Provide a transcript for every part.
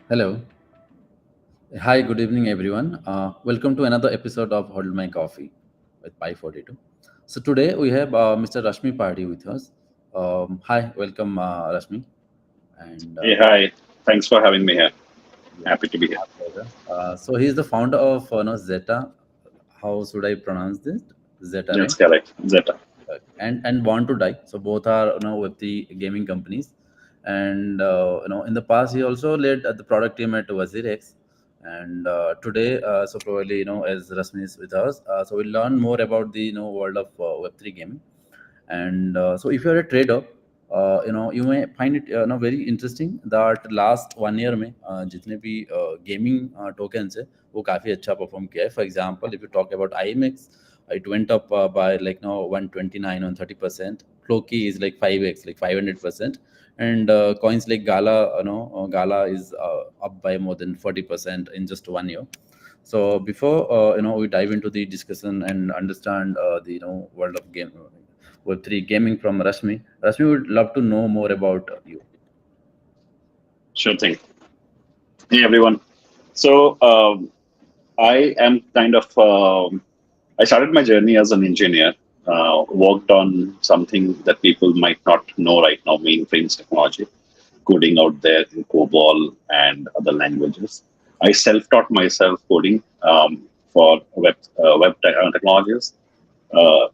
Hello. Hi, good evening, everyone. Welcome to another episode of Hodl My Coffee with Pi42. So today we have Mr. Rashmi Party with us. Hi, welcome, Rashmi. And Hey, hi. Thanks for having me here. yeah, Happy to be here. my pleasure. So he's the founder of Zeta. How should I pronounce this? Zeta, That's right? correct. Zeta. And Born to Die. So both are Web3 gaming companies. And in the past he also led the product team at WazirX. And today, so probably as Rasmi is with us, so we'll learn more about the world of Web3 gaming. And so if you're a trader, you may find it very interesting that last 1 year में जितने भी gaming tokens है वो काफी अच्छा perform किया है. For example, if you talk about IMX, it went up by like 129 on 30%. Cloaky is like 5x, like 500%. And coins like Gala, Gala is up by more than 40% in just 1 year. So before we dive into the discussion and understand the world of game Web3 gaming from Rashmi. Rashmi would love to know more about you. Sure thing. Hey, everyone. So I am I started my journey as an engineer, worked on something that people might not know right now, mainframes technology, coding out there in COBOL and other languages. I self-taught myself coding for technologies. Uh,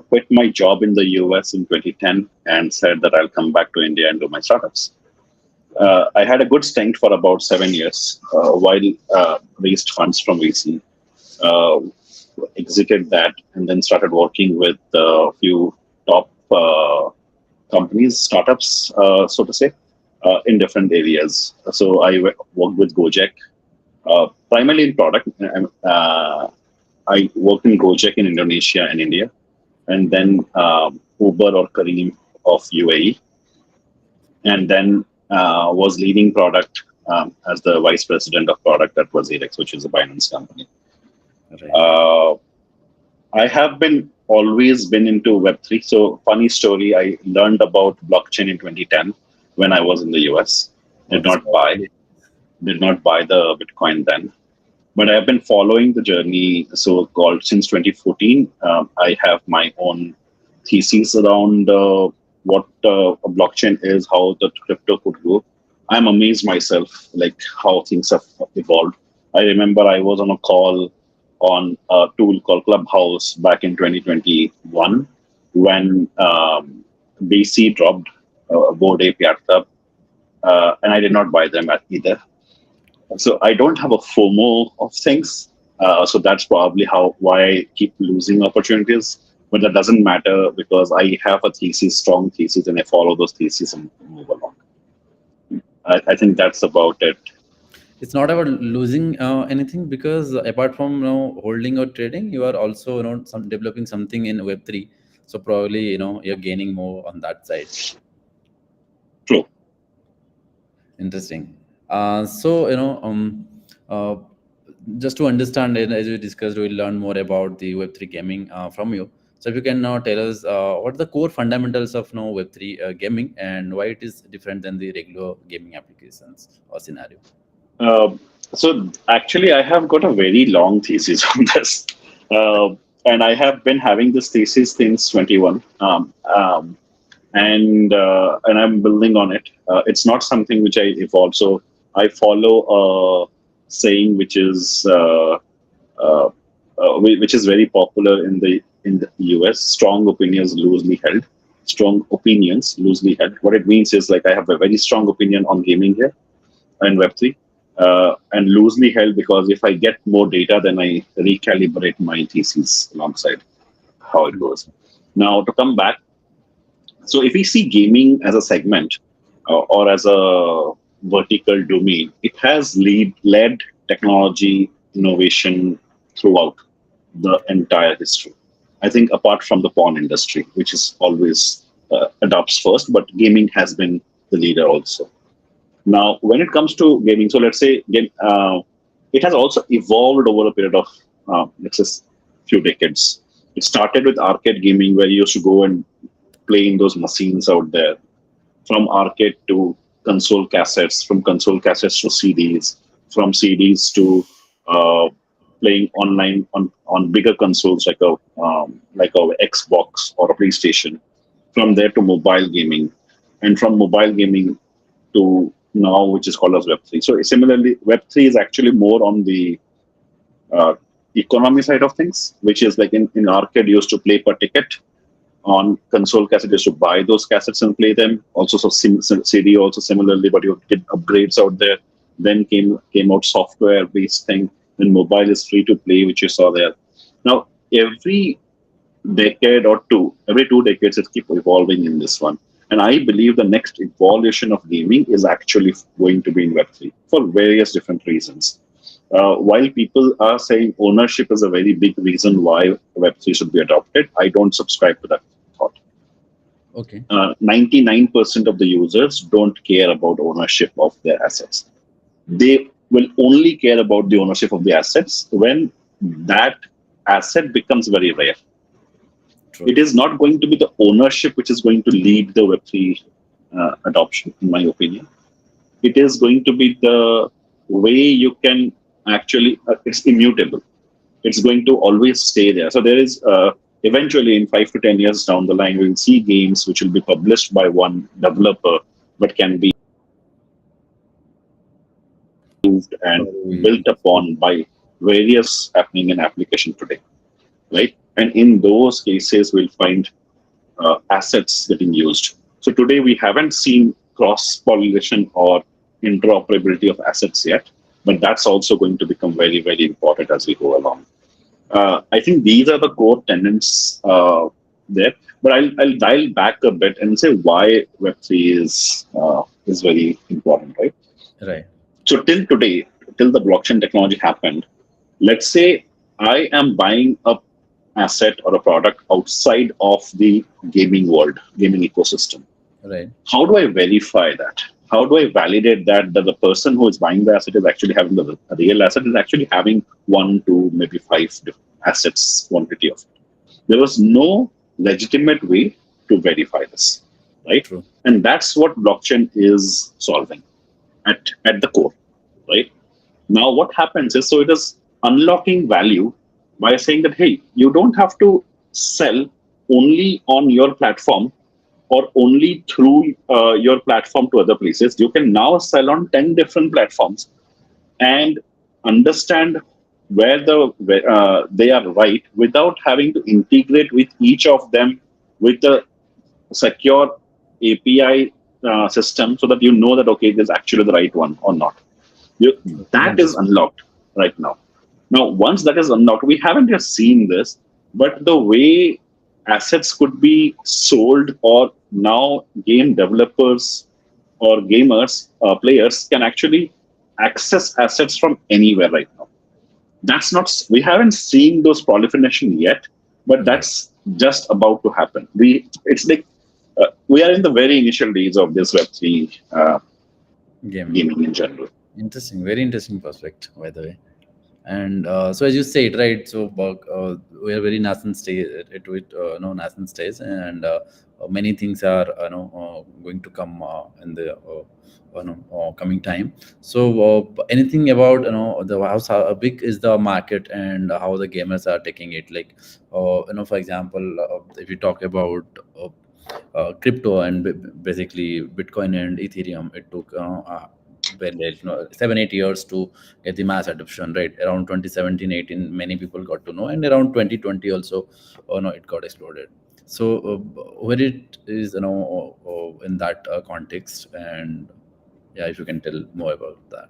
Quit my job in the US in 2010 and said that I'll come back to India and do my startups. I had a good stint for about 7 years while raised funds from VC, uh, exited that, and then started working with a few top companies, startups, so to say, in different areas. So worked with Gojek, primarily in product. I worked in Gojek in Indonesia and India, and then Uber or Kareem of UAE, and then was leading product as the vice president of product at WazirX, which is a Binance company. Right. Uh, I have been always been into Web3. So funny story, I learned about blockchain in 2010 when I was in the US. Oh, Did that's not buy, probably did not buy the Bitcoin then. But I've been following the journey so-called since 2014. I have my own thesis around what a blockchain is, how the crypto could go. I'm amazed myself, like how things have evolved. I remember I was on a call on a tool called Clubhouse back in 2021 when BC dropped Bode Piatta, and I did not buy them at either. So I don't have a FOMO of things. So that's probably how why I keep losing opportunities. But that doesn't matter because I have a thesis, strong thesis, and I follow those theses and move along. I think that's about it. it's not about losing anything because apart from holding or trading, you are also some developing something in Web3. So probably you're gaining more on that side. True. Interesting. So uh, just to understand, and as we discussed, we'll learn more about the Web3 gaming from you. So if you can now tell us what are the core fundamentals of Web3 gaming and why it is different than the regular gaming applications or scenario. Uh, so actually, I have got a very long thesis on this, uh, and I have been having this thesis since 21. And I'm building on it. It's not something which I evolved. So I follow a saying which is uh, which is very popular in the US. Strong opinions loosely held. Strong opinions loosely held. What it means is like I have a very strong opinion on gaming here and Web3, and loosely held because if I get more data, then I recalibrate my thesis alongside how it goes. Now to come back, so if we see gaming as a segment or as a vertical domain, it has led technology innovation throughout the entire history. I think apart from the porn industry, which is always adopts first, but gaming has been the leader also. Now, when it comes to gaming, so let's say it has also evolved over a period of let's say few decades. It started with arcade gaming, where you used to go and play in those machines out there. From arcade to console cassettes, from console cassettes to CDs, from CDs to uh, playing online on bigger consoles like a Xbox or a PlayStation. From there to mobile gaming, and from mobile gaming to now, which is called as Web3. So similarly, Web3 is actually more on the uh, economy side of things, which is like in arcade, you used to play per ticket. On console cassette, you used to buy those cassettes and play them. Also, so CD also similarly, but you get upgrades out there. Then came out software based thing. Then mobile is free to play, which you saw there. Now every decade or two, every 2 decades, it keep evolving in this one. And I believe the next evolution of gaming is actually going to be in Web3 for various different reasons. While people are saying ownership is a very big reason why Web3 should be adopted, I don't subscribe to that thought. Okay. 99% of the users don't care about ownership of their assets. They will only care about the ownership of the assets when that asset becomes very rare. True. It is not going to be the ownership which is going to lead the Web3 adoption, in my opinion. It is going to be the way you can actually, it's immutable. It's going to always stay there. So there is, eventually in 5 to 10 years down the line, we'll see games which will be published by one developer, but can be used and Sorry. built upon by various happening in application today, right? And in those cases, we'll find assets getting used. So today we haven't seen cross pollination or interoperability of assets yet, but that's also going to become very, very important as we go along. I think these are the core tenets there. But I'll dial back a bit and say why Web3 is very important, right? Right. So till today, till the blockchain technology happened, let's say I am buying a asset or a product outside of the gaming world, gaming ecosystem. Right. How do I verify that? How do I validate that the person who is buying the asset is actually having the real asset, is actually having one, two, maybe five assets quantity of it? There was no legitimate way to verify this, right? True. And that's what blockchain is solving at the core, right? Now, what happens is, so it is unlocking value by saying that, hey, you don't have to sell only on your platform or only through your platform to other places. You can now sell on 10 different platforms and understand where they are right without having to integrate with each of them with a secure API system so that you know that, okay, this is actually the right one or not. Very That is interesting. unlocked right now. Now, once that is unlocked, we haven't yet seen this, but the way assets could be sold, or now game developers or gamers, players can actually access assets from anywhere right now. That's not, we haven't seen those proliferation yet, but Right. that's just about to happen. It's like we are in the very initial days of this Web3 Gaming. gaming in general. Interesting. Very interesting prospect, by the way. And so, as you said, right? So, we are very nascent stage. It with no nascent stage, and many things are going to come in the coming time. So, anything about the how big is the market and how the gamers are taking it? Like, for example, if you talk about crypto and basically Bitcoin and Ethereum, it took very late, 7 8 years to get the mass adoption, right? Around 2017 18, many people got to know, and around 2020 also, oh no, it got exploded. So where it is, in that context, and yeah, if you can tell more about that.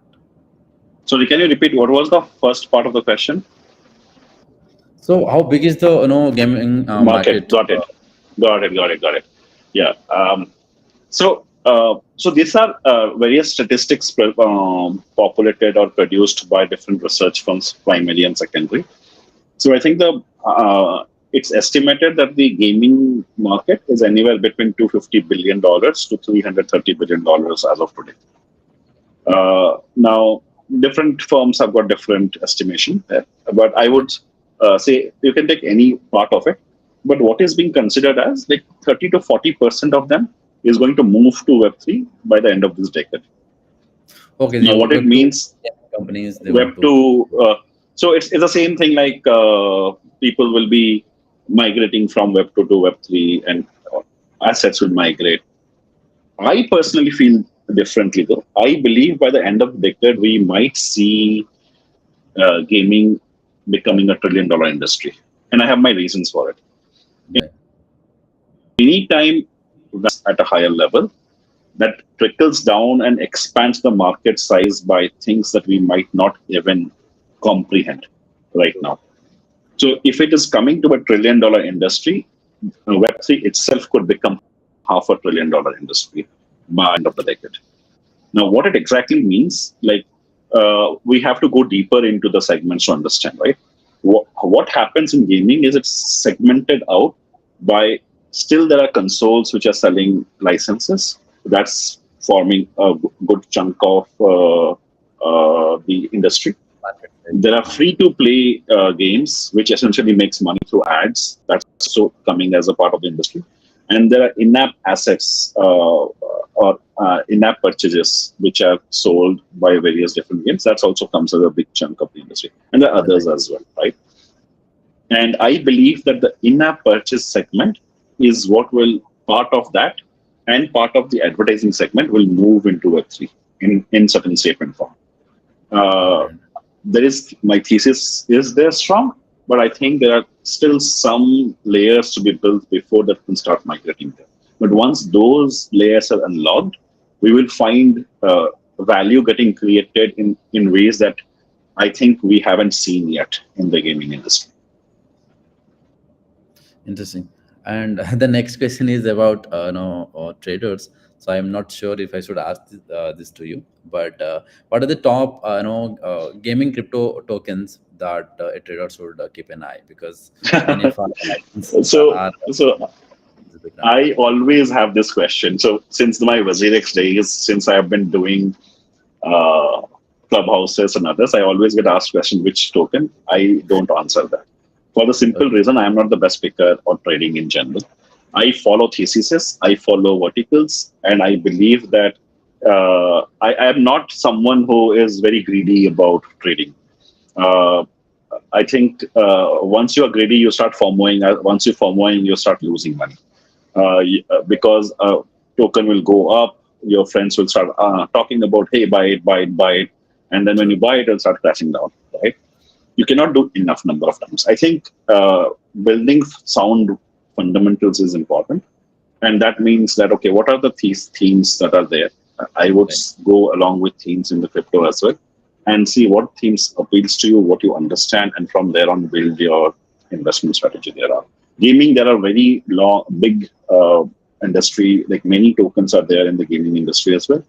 Sorry, can you repeat what was the first part of the question? So how big is the gaming Market. market? Got it. Got it. Got it. Got it. Yeah. So these are various statistics populated or produced by different research firms, primary and secondary. So I think it's estimated that the gaming market is anywhere between $250 billion to $330 billion as of today. Now, different firms have got different estimation, but I would say you can take any part of it. But what is being considered as like 30 to 40% of them is going to move to Web3 by the end of this decade. Okay, Now, the what it Web 2 means, companies, they want to. Web2, so it's the same thing like people will be migrating from Web2 to Web3 and assets will migrate. I personally feel differently though. I believe by the end of the decade, we might see gaming becoming $1 trillion industry. And I have my reasons for it. Right. Anytime that's at a higher level, that trickles down and expands the market size by things that we might not even comprehend right now. So if it is coming to $1 trillion industry, Web3 itself could become $500 billion industry by end of the decade. Now, what it exactly means, like we have to go deeper into the segments to understand, right? What happens in gaming is it's segmented out by still there are consoles which are selling licenses. That's forming a good chunk of the industry. Market, right? There are free to play games which essentially makes money through ads. That's also coming as a part of the industry. And there are in-app assets or in-app purchases which are sold by various different games. That also comes as a big chunk of the industry. And there are others Right. as well, right? And I believe that the in-app purchase segment is what will part of that, and part of the advertising segment will move into Web3 in certain statement form. Got Uh, it. there is my thesis is there strong, but I think there are still some layers to be built before that can start migrating there. But once those layers are unlocked, we will find value getting created in ways that I think we haven't seen yet in the gaming industry. Interesting. And the next question is about traders. So I'm not sure if I should ask this to you, but what are the top gaming crypto tokens that a trader should keep an eye, because many of our clients so are so in the background. I always have this question. So since my WazirX days, since I have been doing uh, clubhouses and others, I always get asked question which token. I don't answer that for the simple Okay. reason I am not the best picker or trading in general. I follow theses, I follow verticals, and I believe that I am not someone who is very greedy about trading. Uh, I think once you are greedy, you start FOMOing. Once you FOMOing, you start losing money because token will go up. Your friends will start talking about, hey, buy it, buy it, buy it, and then when you True. buy it, it'll start crashing down. Right? You cannot do enough number of times. I think building sound fundamentals is important, and that means that okay, what are the themes that are there? I would Right. go along with themes in the crypto as well, and see what themes appeals to you, what you understand, and from there on build your investment strategy. There are gaming. There are very long, big industry. Like many tokens are there in the gaming industry as well.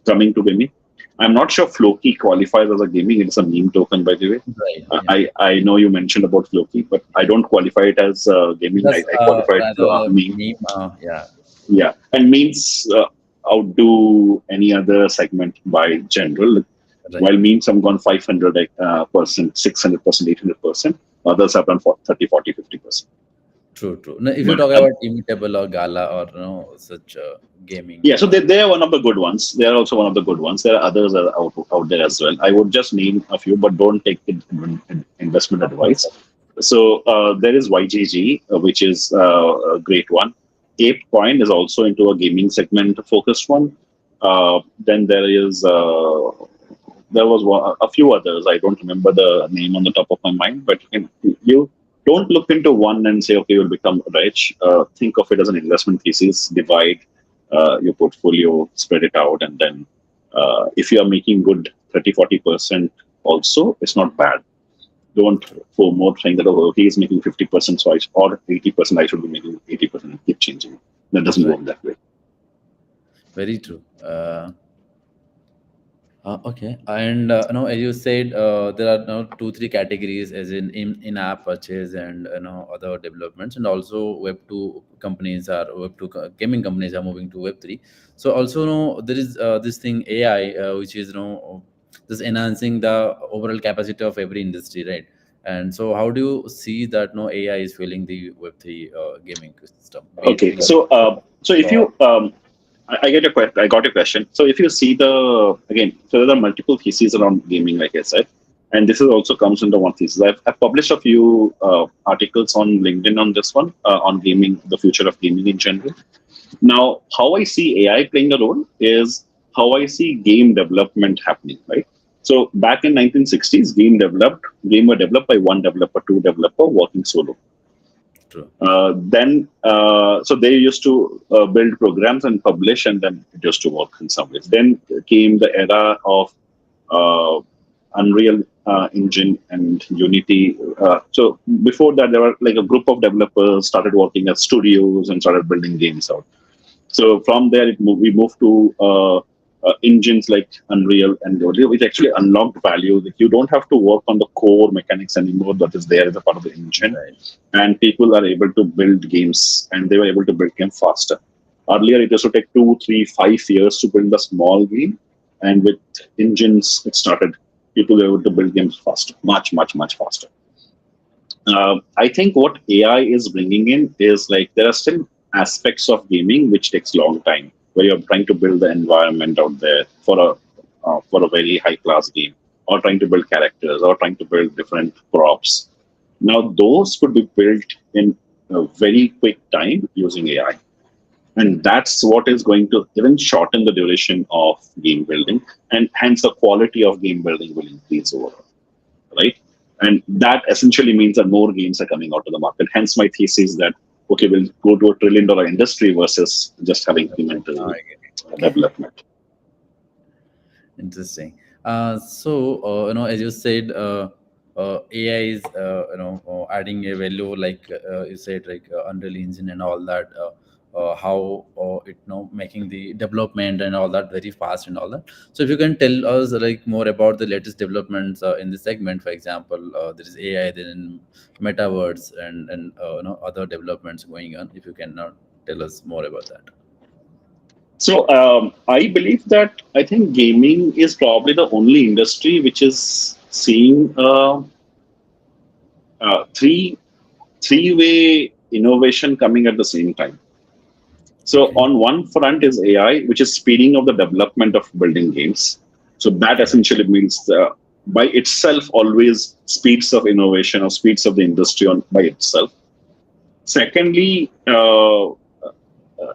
Coming to gaming, I'm not sure Floki qualifies as a gaming. It's a meme token, by the way. Right. Yeah. I know you mentioned about Floki, but I don't qualify it as gaming. I, Because I qualify it as to a meme. meme, yeah. Yeah, and memes outdo any other segment by general. Right. While memes have gone 500%, 600%, 800%, others have done for 30, 40, 50%. True. True. Now, if you But talk about immutable or gala or such gaming, yeah, so they are one of the good ones. They are also one of the good ones. There are others that are out there as well. I would just name a few, but don't take it investment of course. advice. So there is YGG, which is a great one. Ape Coin is also into a gaming segment focused one. Then there was a few others. I don't remember the name on the top of my mind, but you don't look into one and say, okay, you'll become rich. Think of it as an investment thesis. Divide your portfolio, spread it out, and then if you are making good 30-40% also, it's not bad. Don't for more saying that, oh, he is making 50%, so or 80%, I should be making 80%. Keep changing. That doesn't Right. work that way. Very true. Okay, and as you said, there are now two, three categories, as in-app purchase and other developments, and also Web 2 companies are gaming companies are moving to Web 3. So also, there is this thing AI, which is just enhancing the overall capacity of every industry, right? And so, how do you see that AI is fueling the Web 3 gaming system, be it Okay, in the so if or you I get your question. I got your question. So if you see so there are multiple theses around gaming, like I said, and this is also comes under one thesis. I've published a few articles on LinkedIn on this one on gaming, the future of gaming in general. Now, how I see AI playing a role is how I see game development happening. Right. So back in 1960s, game were developed by one developer, two developer working solo. true, So they used to build programs and publish, and then it used to work in some ways. Then came the era of uh, Unreal Engine and Unity. So before that, there were like a group of developers started working at studios and started building games out. So from there, we moved to engines like Unreal and Hodl, which actually unlocked value. That you don't have to work on the core mechanics anymore that is there as a part of the engine, right, and people are able to build games, and they were able to build games faster. Earlier, it used to take 2, 3, 5 years to build a small game, and with engines, it started. People were able to build games faster, much, much, much faster. I think what AI is bringing in is like there are still aspects of gaming which takes long time, where you're trying to build the environment out there for a very high class game, or trying to build characters, or trying to build different props. Now those could be built in a very quick time using AI, and that's what is going to even shorten the duration of game building, and hence the quality of game building will increase overall, right? And that essentially means that more games are coming out to the market. Hence, my thesis that okay, we'll go to $1 trillion industry versus just having incremental I get it. development. Interesting. So, as you said, AI is, adding a value like you said, like Unreal Engine and all that. How it making the development and all that very fast and all that. So, if you can tell us like more about the latest developments in the segment, for example, there is AI, then metaverse and other developments going on. If you can tell us more about that. So I believe that I think gaming is probably the only industry which is seeing three way innovation coming at the same time. So Okay. on one front is AI, which is speeding up the development of building games. So that Right. essentially means by itself always speeds of innovation or speeds of the industry on by itself. Secondly,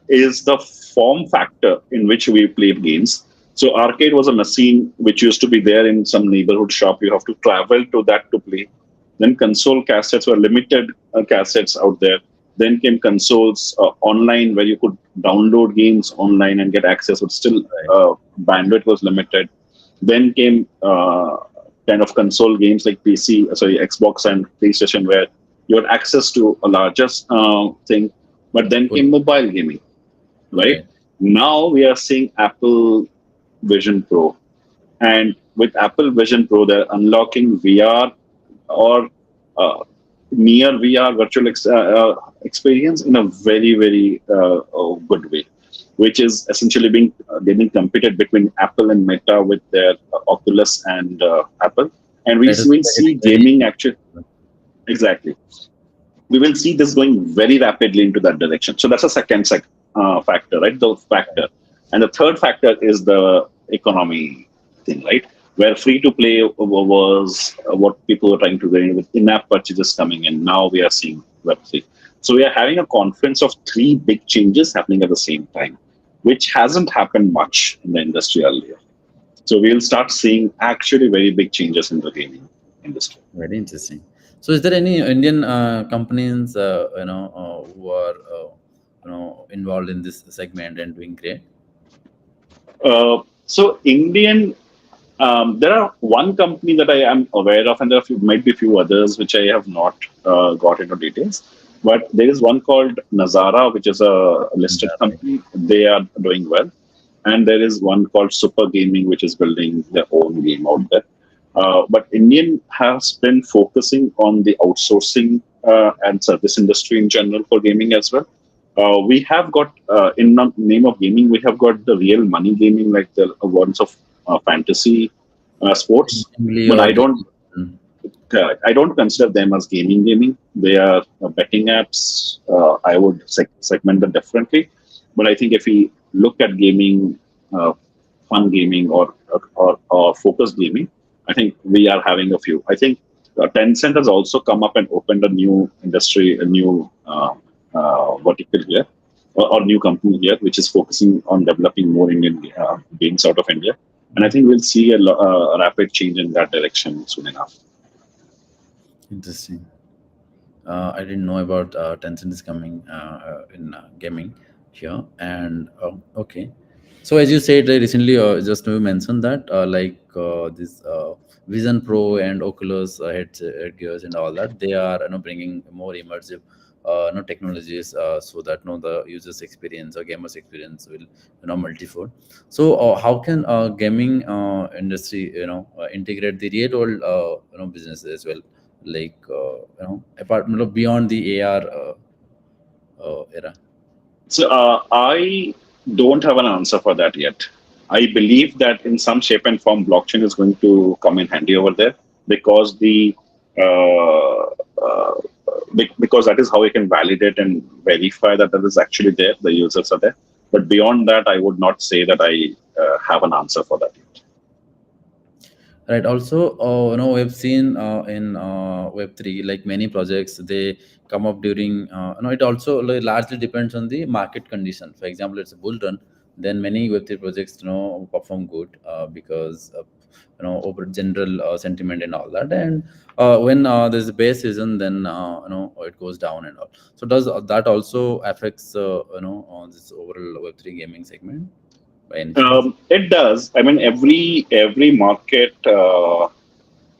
is the form factor in which we played games. So arcade was a machine which used to be there in some neighborhood shop. You have to travel to that to play. Then console cassettes were limited cassettes out there. Then came consoles online where you could download games online and get access, but still Right. bandwidth was limited. Then came kind of console games like Xbox and PlayStation, where you had access to a larger thing. But then Full. came mobile gaming, right? Right. Now we are seeing Apple Vision Pro, and with Apple Vision Pro, they're unlocking VR or uh, near VR experience in a very very good way, which is essentially being getting competed between Apple and Meta with their Oculus and Apple, and we That is will see getting very gaming actually exactly. We will see this going very rapidly into that direction. So that's a factor, right? The factor. And the third factor is the economy thing, right? Where free to play was what people were trying to do with in app purchases coming in. Now we are seeing Web3. So we are having a confluence of three big changes happening at the same time. which hasn't happened much in the industry earlier. So we'll start seeing actually very big changes in the gaming industry. Very interesting. So, is there any Indian companies, who are, involved in this segment and doing great? So Indian, there are one company that I am aware of, and there are might be a few others which I have not got into details. But there is one called Nazara, which is a listed Yeah, right. company. They are doing well, and there is one called Super Gaming, which is building their own game out there. But Indian has been focusing on the outsourcing and service industry in general for gaming as well. We have got in the name of gaming, we have got the real money gaming, like the ones of fantasy sports. Namely, But or I the don't, mm, I don't consider them as gaming. Gaming. They are betting apps. I would segment them differently. But I think if we look at gaming, uh, fun gaming or focused gaming, I think we are having a few. I think Tencent has also come up and opened a new industry, a new vertical here, or new company here, which is focusing on developing more Indian games out of India. And I think we'll see a rapid change in that direction soon enough. interesting. I didn't know about Tencent is coming in gaming here. And okay, so as you said recently, just you mentioned that this Vision Pro and Oculus headgears and all that, they are bringing more immersive technologies so that the users experience or gamers experience will multifold. So how can gaming industry integrate the real world business as well, like apart beyond the AR era? So I don't have an answer for that yet. I believe that in some shape and form, blockchain is going to come in handy over there because the uh, uh, because that is how we can validate and verify that that is actually there. The users are there. But beyond that, I would not say that I have an answer for that yet. Right. Also, we've seen in Web3, like many projects, they come up during. It also largely depends on the market condition. For example, it's a bull run, then many Web3 projects perform good because of over general sentiment and all that. And when there's a base season, then it goes down and all. So does that also affects this overall Web3 gaming segment by any chance? It does. I mean, every market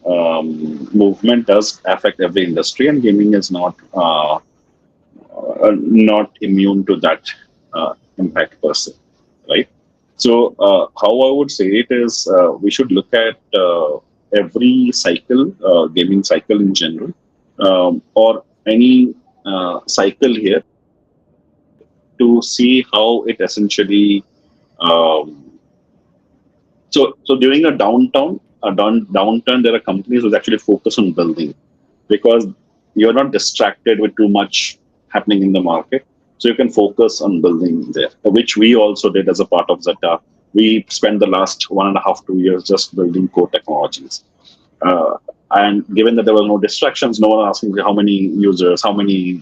movement does affect every industry, and gaming is not immune to that impact per se, right? So, how I would say it is, we should look at every cycle, gaming cycle in general, or any cycle here to see how it essentially. Um, so during a downturn, there are companies which actually focus on building because you're not distracted with too much happening in the market. So you can focus on building there, which we also did as a part of Z3ta. We spent the last 1.5, 2 years just building core technologies. Uh, and given that there were no distractions, no one asking how many users, how many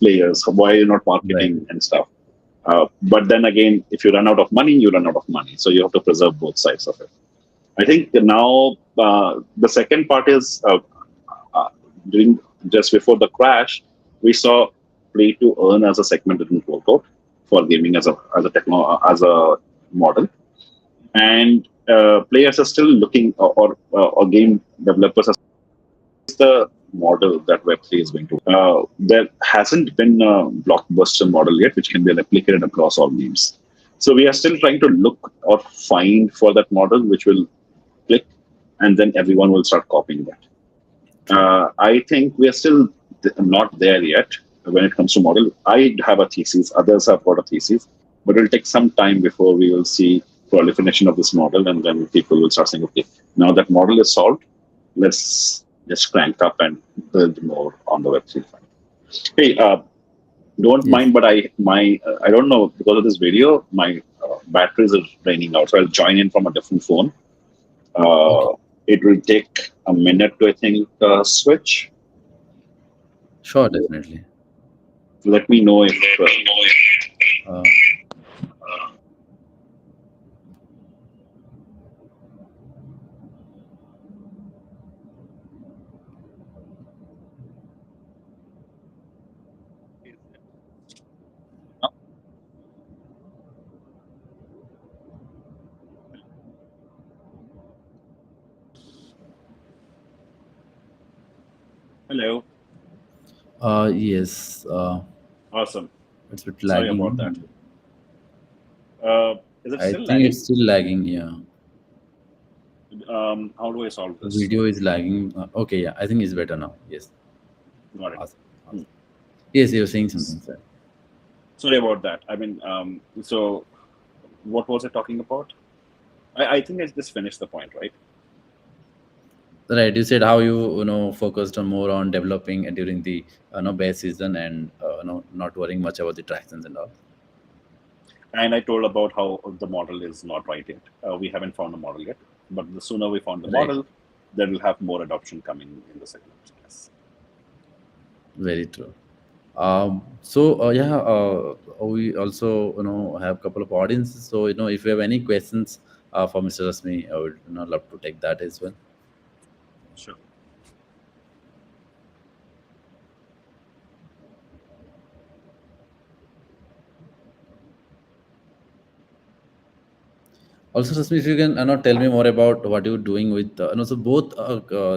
players, why are you not Right. marketing and stuff. But then again, if you run out of money, you run out of money. So you have to preserve both sides of it. I think now the second part is uh, during just before the crash, we saw play to earn as a segment didn't work out for gaming as a model, and players are still looking or game developers are the model that Web3 is going to. There hasn't been a blockbuster model yet, which can be replicated across all games. So we are still trying to look or find for that model, which will click, and then everyone will start copying that. True. I think we are still not there yet when it comes to model. I have a thesis, others have got a thesis, but it will take some time before we will see proliferation of this model, and then people will start saying, okay, now that model is solved, let's just crank up and build more on the Web3 front. Hey, don't Yes. mind, but I don't know because of this video, my batteries are draining out, so I'll join in from a different phone. Okay. Uh, it will take a minute to, I think, switch. Sure, definitely. Let me know if Uh, Hello. yes, Awesome. it's a bit Sorry about that. lagging. Is it I still think lagging? it's still lagging. Yeah, How do I solve the this? video is lagging. Okay, yeah, I think it's better now. Yes, Got it. awesome, Hmm. awesome. Yes, you're saying S- something, sir. Sorry about that. I mean, so what was I talking about? I think I just finished the point, right? Right, you said how you focused on more on developing during the base season and not worrying much about the tractions and all. And I told about how the model is not right yet. We haven't found a model yet, but the sooner we found the Right, model, then we'll have more adoption coming in the segment. Yes. very true. So yeah, we also have a couple of audiences. So if you have any questions for Mr. Rasmi, I would love to take that as well. Sure. Also, Rasmi, if you can tell me more about what you're doing with so both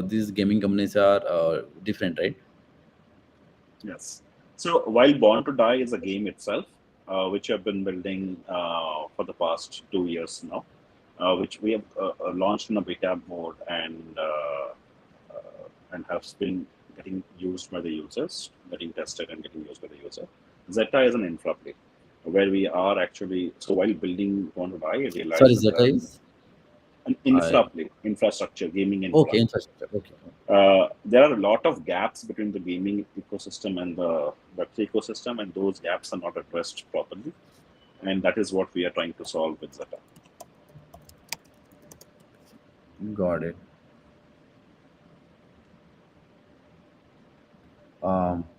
these gaming companies are different, right? Yes. So while Born to Die is a game itself, which I've been building for the past 2 years now, which we have launched in a beta mode and have been getting used by the users, getting tested and getting used by the user. Z3ta is an infra play where we are actually, so while building Born to Die, I Sorry, realized that Zeta is an I infra play, infrastructure, gaming infra. okay infrastructure. Okay, There are a lot of gaps between the gaming ecosystem and the Web3 ecosystem, and those gaps are not addressed properly. And that is what we are trying to solve with Zeta. got it.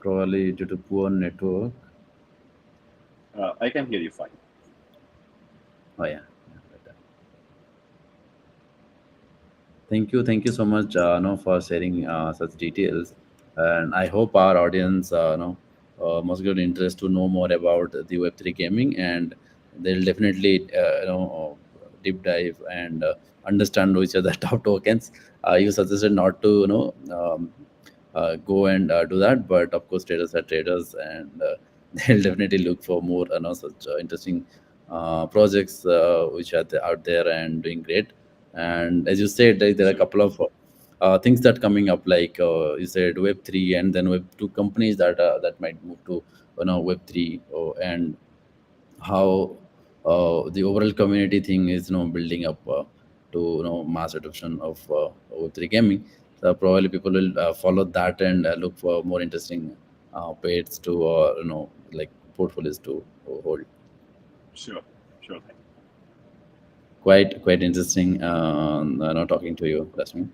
Probably due to poor network. I can hear you fine. Oh yeah, yeah, better. Thank you so much, for sharing such details. And I hope our audience, must get interest to know more about the Web3 gaming, and they'll definitely, deep dive and understand which are the top tokens. You suggested not to, go and do that, but of course, traders are traders, and they'll definitely look for more, such interesting projects which are out there and doing great. And as you said, there are a Sure, couple of things that coming up, like you said Web3 and then Web2 companies that might move to Web3, and how the overall community thing is building up to mass adoption of Web3 gaming. So probably people will follow that and look for more interesting paid to like portfolios to hold. sure, sure thing. Quite interesting talking to you, Rashmi.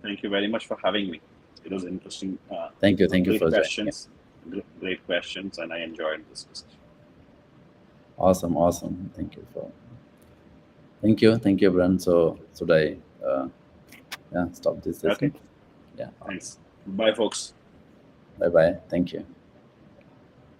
Thank you very much for having me. It was interesting, Thank you great for joining. Yeah. questions, great questions, and I enjoyed this discussion. Awesome. Thank you, everyone. So should I yeah stop this Okay, session? Yeah. thanks. Bye, folks. Bye bye. Thank you.